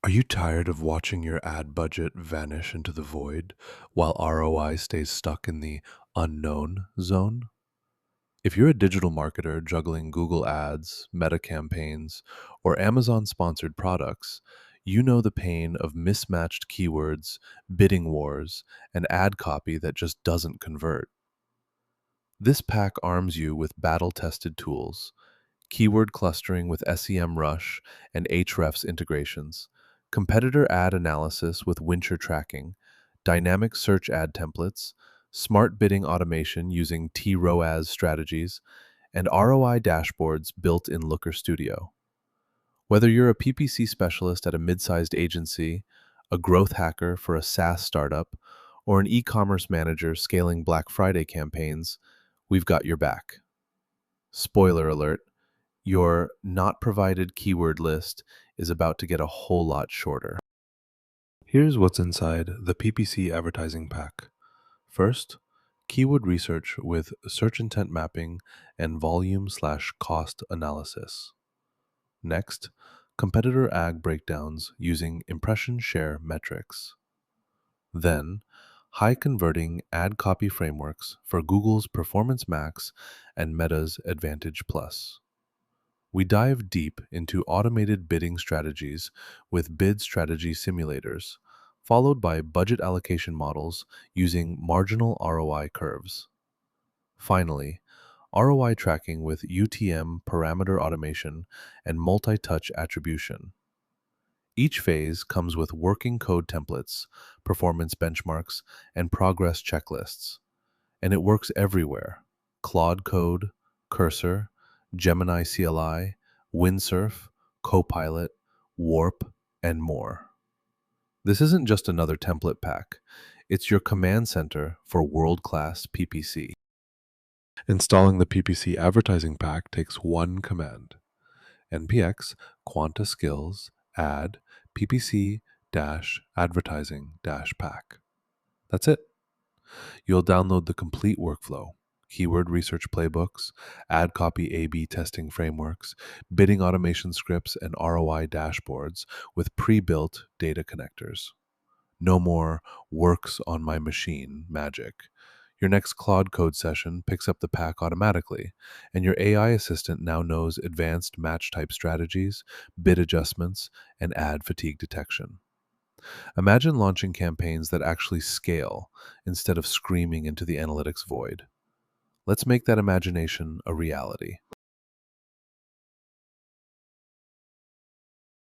Are you tired of watching your ad budget vanish into the void while ROI stays stuck in the unknown zone? If you're a digital marketer juggling Google Ads, Meta campaigns, or Amazon sponsored products, you know the pain of mismatched keywords, bidding wars, and ad copy that just doesn't convert. This pack arms you with battle tested tools, keyword clustering with SEMrush and Ahrefs integrations, competitor ad analysis with Windsurf tracking, dynamic search ad templates, smart bidding automation using TROAS strategies, and ROI dashboards built in Looker Studio. Whether you're a PPC specialist at a mid-sized agency, a growth hacker for a SaaS startup, or an e-commerce manager scaling Black Friday campaigns, we've got your back. Spoiler alert, your not provided keyword list is about to get a whole lot shorter. Here's what's inside the PPC Advertising Pack. First, keyword research with search intent mapping and volume/cost analysis. Next, competitor ag breakdowns using impression share metrics. Then, high converting ad copy frameworks for Google's Performance Max and Meta's Advantage Plus. We dive deep into automated bidding strategies with bid strategy simulators, followed by budget allocation models using marginal ROI curves. Finally, ROI tracking with UTM parameter automation and multi-touch attribution. Each phase comes with working code templates, performance benchmarks, and progress checklists, and it works everywhere: Claude Code, Cursor, Gemini CLI, Windsurf, Copilot, Warp, and more. This isn't just another template pack, it's your command center for world-class PPC. Installing the PPC Advertising Pack takes one command: npx quanta-skills add ppc-advertising-pack. That's it. You'll download the complete workflow: keyword research playbooks, ad copy A/B testing frameworks, bidding automation scripts, and ROI dashboards with pre-built data connectors. No more works on my machine magic. Your next Claude Code session picks up the pack automatically, and your AI assistant now knows advanced match type strategies, bid adjustments, and ad fatigue detection. Imagine launching campaigns that actually scale instead of screaming into the analytics void. Let's make that imagination a reality.